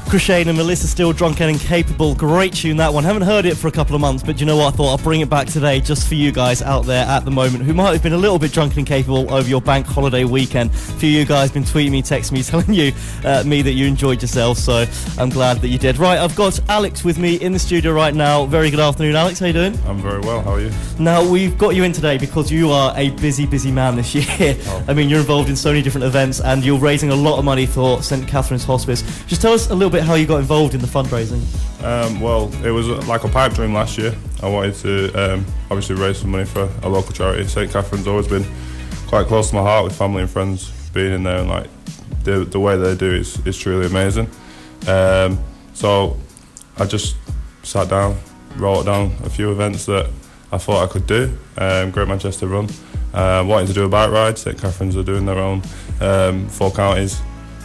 Chris Shane and Melissa Steele, Drunk and Incapable. Great tune, that one. Haven't heard it for a couple of months, but you know what? I thought I'll bring it back today just for you guys out there at the moment who might have been a little bit drunk and incapable over your bank holiday weekend. A few of you guys been tweeting me, texting me, telling me that you enjoyed yourself, so I'm glad that you did. Right, I've got Alex with me in the studio right now. Very good afternoon, Alex. How you doing? I'm very well. How are you? Now, we've got you in today because you are a busy man this year. Oh. I mean, you're involved in so many different events and you're raising a lot of money for St. Catherine's Hospice. Just tell us a little bit how you got involved in the fundraising. Well, it was like a pipe dream last year. I wanted to obviously raise some money for a local charity. St. Catherine's always been quite close to my heart with family and friends being in there, and like the way they do is truly amazing. So I just sat down, wrote down a few events that I thought I could do. Great Manchester Run. Wanted to do a bike ride. St. Catherine's are doing their own 4 counties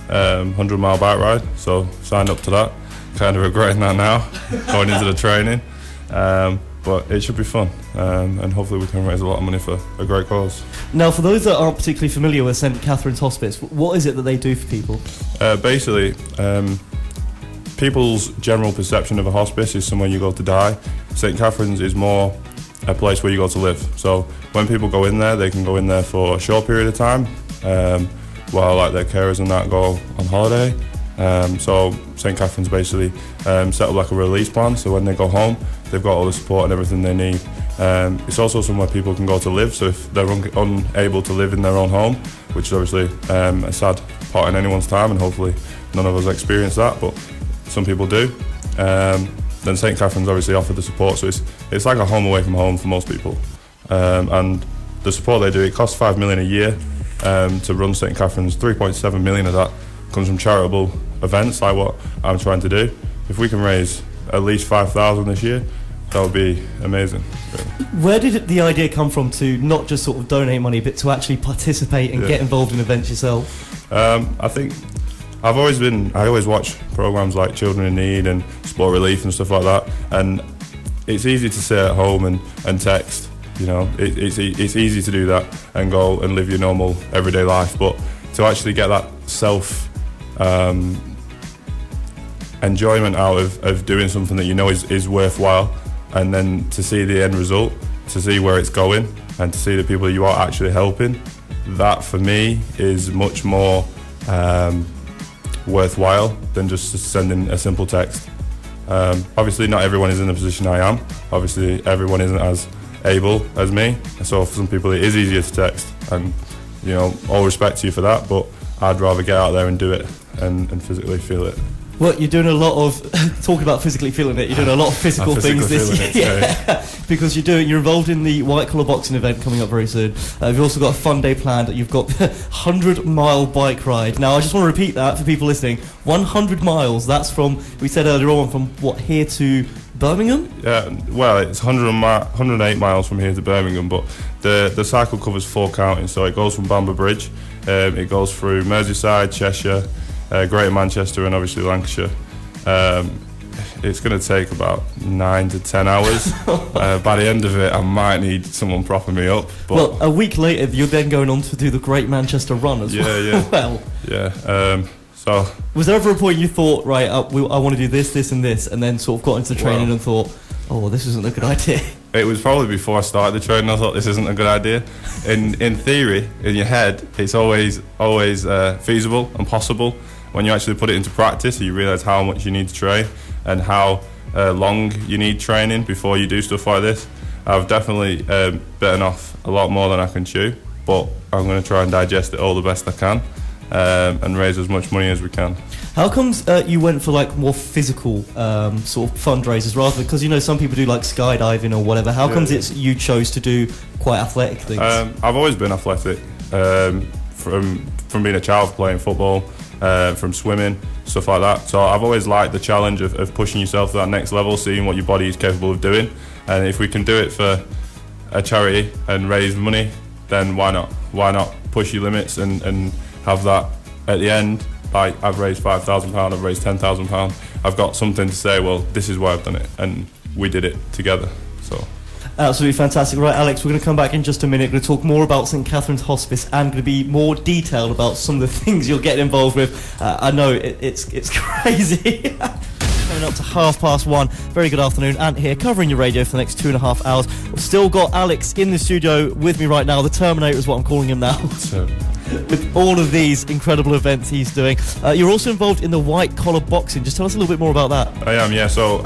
100-mile bike ride, so signed up to that. Kind of regretting that now, going into the training, but it should be fun, and hopefully we can raise a lot of money for a great cause. Now, for those that aren't particularly familiar with St. Catherine's Hospice, what is it that they do for people? Basically, people's general perception of a hospice is somewhere you go to die. St. Catherine's is more a place where you go to live. So when people go in there, they can go in there for a short period of time, while like their carers and that go on holiday. So St. Catherine's basically set up like a release plan, so when they go home they've got all the support and everything they need. It's also somewhere people can go to live, so if they're unable to live in their own home, which is obviously a sad part in anyone's time, and hopefully none of us experience that, but some people do, then St. Catherine's obviously offer the support, so it's like a home away from home for most people. And the support they do, it costs $5 million a year to run St. Catherine's. 3.7 million of that comes from charitable events like what I'm trying to do. If we can raise at least 5,000 this year, that would be amazing. Really. Where did the idea come from to not just sort of donate money, but to actually participate and get involved in events yourself? I think I always watch programs like Children in Need and Sport Relief and stuff like that, and it's easy to sit at home and text, you know, it's easy to do that and go and live your normal everyday life, but to actually get that self enjoyment out of doing something that you know is worthwhile, and then to see the end result, to see where it's going, and to see the people you are actually helping, that for me is much more worthwhile than just sending a simple text. Obviously not everyone is in the position I am, obviously everyone isn't as able as me, so for some people it is easier to text, and you know, all respect to you for that, but I'd rather get out there and do it and physically feel it. Well, you're doing a lot of, talking about physically feeling it, you're doing a lot of physical things this year. Yeah, because you're involved in the white collar boxing event coming up very soon. You've also got a fun day planned. You've got the 100-mile bike ride. Now, I just want to repeat that for people listening. 100 miles, that's from, we said earlier on, from what, here to Birmingham? Yeah, well, it's 108 miles from here to Birmingham, but the cycle covers 4 counties, so it goes from Bamber Bridge, it goes through Merseyside, Cheshire, Greater Manchester, and obviously Lancashire. It's going to take about 9 to 10 hours. By the end of it, I might need someone propping me up. But well, a week later, you're then going on to do the Great Manchester Run as well. Yeah. Well, yeah. So was there ever a point you thought, right, I want to do this, and this, and then sort of got into the training and thought, oh, this isn't a good idea? It was probably before I started the training I thought this isn't a good idea. In theory, in your head, it's always feasible and possible. When you actually put it into practice, you realise how much you need to train and how long you need training before you do stuff like this. I've definitely bitten off a lot more than I can chew, but I'm going to try and digest it all the best I can and raise as much money as we can. How comes you went for like more physical sort of fundraisers rather, because you know some people do like skydiving or whatever. How comes it's you chose to do quite athletic things? I've always been athletic from being a child, playing football, from swimming, stuff like that. So I've always liked the challenge of pushing yourself to that next level, seeing what your body is capable of doing. And if we can do it for a charity and raise money, then why not? Why not push your limits and have that at the end? Like, I've raised £5,000, I've raised £10,000. I've got something to say, well, this is why I've done it, and we did it together. So. Absolutely fantastic. Right, Alex, we're going to come back in just a minute. We're going to talk more about St Catherine's Hospice and going to be more detailed about some of the things you'll get involved with. I know it's crazy. Coming up to 1:30. Very good afternoon. Ant here, covering your radio for the next 2.5 hours. We've still got Alex in the studio with me right now. The Terminator is what I'm calling him now. With all of these incredible events he's doing. You're also involved in the white collar boxing. Just tell us a little bit more about that. I am, yeah. So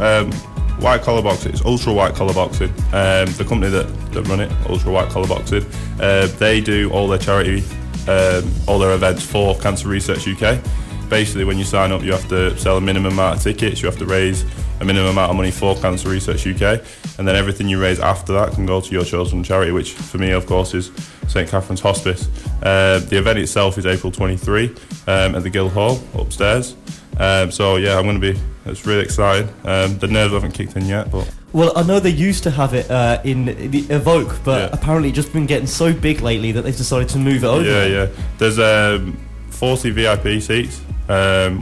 white collar boxing, it's ultra white collar boxing. The company that run it, Ultra White Collar Boxing, they do all their charity, all their events for Cancer Research UK. Basically, when you sign up, you have to sell a minimum amount of tickets, you have to raise a minimum amount of money for Cancer Research UK, and then everything you raise after that can go to your chosen charity, which for me, of course, is St Catherine's Hospice. The event itself is April 23 at the Guildhall upstairs. So yeah, it's really exciting. The nerves haven't kicked in yet, but... Well, I know they used to have it in the Evoke, but apparently it's just been getting so big lately that they've decided to move it over. Yeah. There's 40 VIP seats,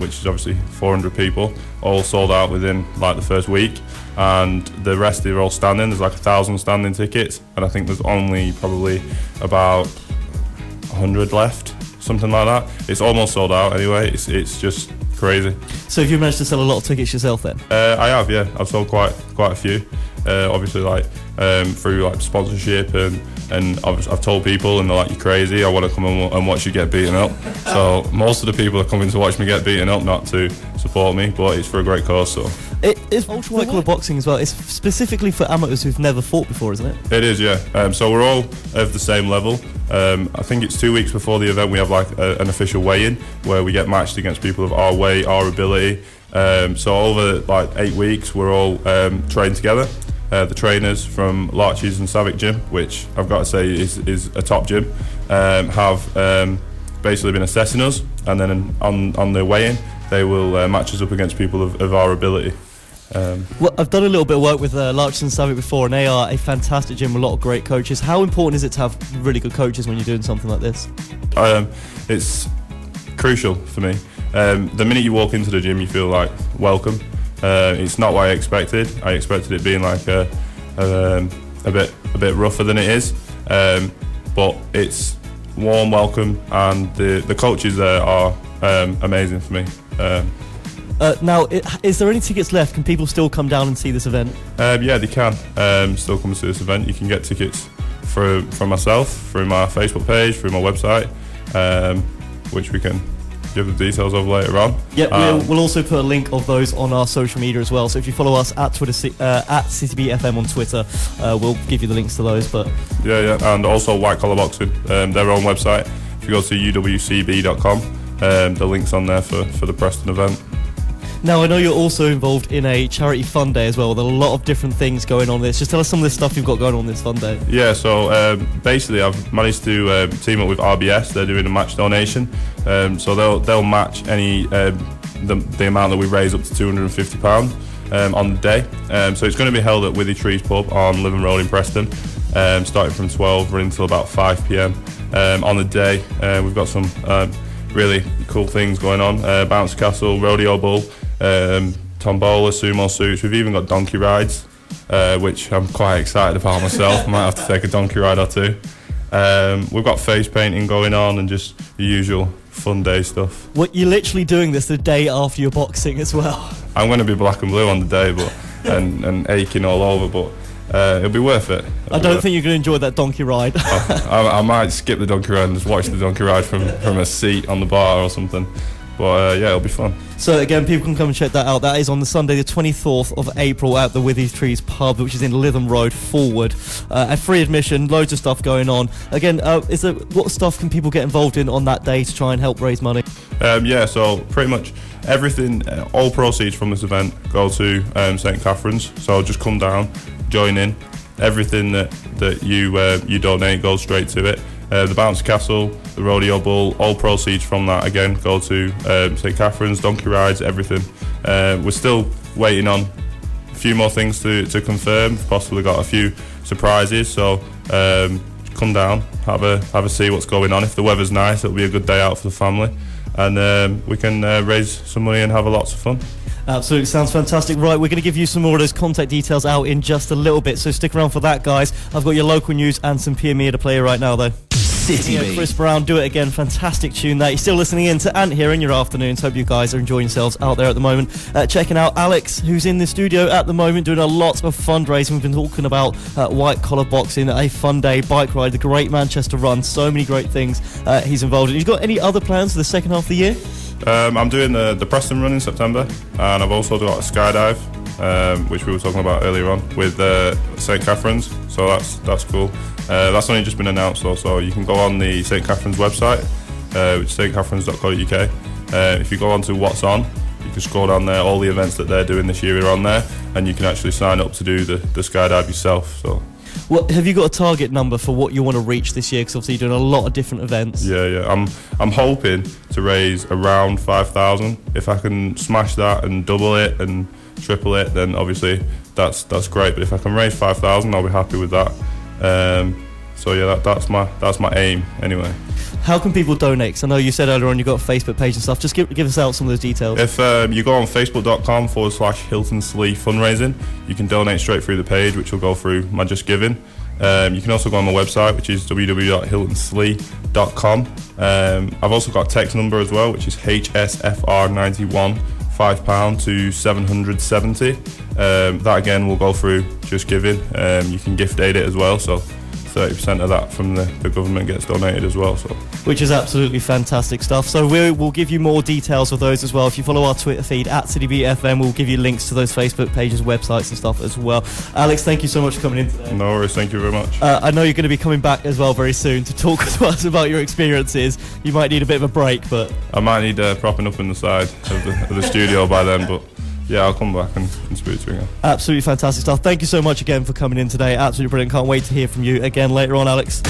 which is obviously 400 people, all sold out within like the first week, and the rest are all standing. There's like 1,000 standing tickets, and I think there's only probably about 100 left, something like that. It's almost sold out anyway. It's just crazy. So have you managed to sell a lot of tickets yourself then? I have, yeah. I've sold quite a few. Obviously, like through like sponsorship, and I've told people, and they're like, "You're crazy. I want to come and watch you get beaten up." So most of the people are coming to watch me get beaten up, not to support me, but it's for a great cause. So it's ultra white collar boxing as well. It's specifically for amateurs who've never fought before, isn't it? It is, yeah. So we're all of the same level. I think it's 2 weeks before the event we have like an official weigh-in where we get matched against people of our weight, our ability. So over like 8 weeks, we're all trained together. The trainers from Larches and Savick Gym, which I've got to say is a top gym, have basically been assessing us, and then on their weigh-in, they will match us up against people of our ability. Well, I've done a little bit of work with Larches and Savick before, and they are a fantastic gym with a lot of great coaches. How important is it to have really good coaches when you're doing something like this? It's crucial for me. The minute you walk into the gym, you feel like welcome. It's not what I expected. I expected it being like a bit rougher than it is, but it's warm welcome, and the coaches there are amazing for me. Now, is there any tickets left? Can people still come down and see this event? Yeah, they can still come and see this event. You can get tickets from myself, through my Facebook page, through my website, which we can give the details of later on. Yeah, we'll also put a link of those on our social media as well. So if you follow us at Twitter, at Citybeat FM on Twitter, we'll give you the links to those. But yeah, and also White Collar Boxing, their own website. If you go to uwcb.com, the link's on there for the Preston event. Now, I know you're also involved in a charity fun day as well. There are a lot of different things going on this. Just tell us some of the stuff you've got going on this fun day. Yeah, so basically I've managed to team up with RBS. They're doing a match donation. So they'll match any the amount that we raise up to £250 on the day. So it's going to be held at Withy Trees Pub on Living Road in Preston, starting from 12, running until about 5 p.m. On the day, we've got some really cool things going on. Bounce Castle, Rodeo Bull, Tombola, sumo suits. We've even got donkey rides, which I'm quite excited about myself. I might have to take a donkey ride or two. We've got face painting going on and just the usual fun day stuff. What, you're literally doing this the day after your boxing as well? I'm going to be black and blue on the day, but and aching all over, but it'll be worth it. I don't think you're going to enjoy that donkey ride. I might skip the donkey ride and just watch the donkey ride from a seat on the bar or something. But yeah, it'll be fun. So again, people can come and check that out. That is on the Sunday the 24th of April at the Withy Trees Pub, which is in Lytham Road, Forward. At free admission, loads of stuff going on. Again, what stuff can people get involved in on that day to try and help raise money? Yeah, so pretty much everything, all proceeds from this event go to St Catherine's. So just come down, join in. Everything that you donate goes straight to it. The Bounce Castle, the Rodeo Bull, all proceeds from that again go to St Catherine's, donkey rides, everything. We're still waiting on a few more things to confirm. We've possibly got a few surprises, so come down, have a see what's going on. If the weather's nice, it'll be a good day out for the family, and we can raise some money and have lots of fun. Absolutely, sounds fantastic. Right, we're going to give you some more of those contact details out in just a little bit, so stick around for that, guys. I've got your local news and some PME to play right now, though. Citybeat. Chris Brown, Do It Again, fantastic tune that. You're still listening in to Ant here in your afternoons. Hope you guys are enjoying yourselves out there at the moment. Checking out Alex, who's in the studio at the moment doing a lot of fundraising. We've been talking about white collar boxing, a fun day, bike ride, the Great Manchester Run, so many great things he's involved in. He's got any other plans for the second half of the year? I'm doing the Preston Run in September, and I've also got a skydive, which we were talking about earlier on, with St Catherine's, so that's cool. That's only just been announced though, so you can go on the St Catherine's website, which is stcatherine's.co.uk. If you go on to What's On, you can scroll down there, all the events that they're doing this year are on there, and you can actually sign up to do the skydive yourself. So. Well, have you got a target number for what you want to reach this year? Because obviously you're doing a lot of different events. Yeah. I'm hoping to raise around 5,000. If I can smash that and double it and triple it, then obviously that's great. But if I can raise 5,000, I'll be happy with that. So yeah, that's my aim anyway. How can people donate? Because I know you said earlier on you've got a Facebook page and stuff. Just give us out some of those details. If you go on facebook.com/Hilton Slee fundraising, you can donate straight through the page, which will go through my Just Giving. You can also go on my website, which is www.hiltonslee.com. I've also got a text number as well, which is HSFR91, £5 to 770. That again will go through Just Giving. You can gift aid it as well, so 30% of that from the government gets donated as well. So, which is absolutely fantastic stuff. So we'll give you more details of those as well. If you follow our Twitter feed at Citybeat FM, we'll give you links to those Facebook pages, websites and stuff as well. Alex, thank you so much for coming in today. No worries, thank you very much. I know you're going to be coming back as well very soon to talk to us about your experiences. You might need a bit of a break, but I might need propping up in the side of the studio by then, but yeah, I'll come back and speak to you again. Absolutely fantastic stuff. Thank you so much again for coming in today. Absolutely brilliant. Can't wait to hear from you again later on, Alex.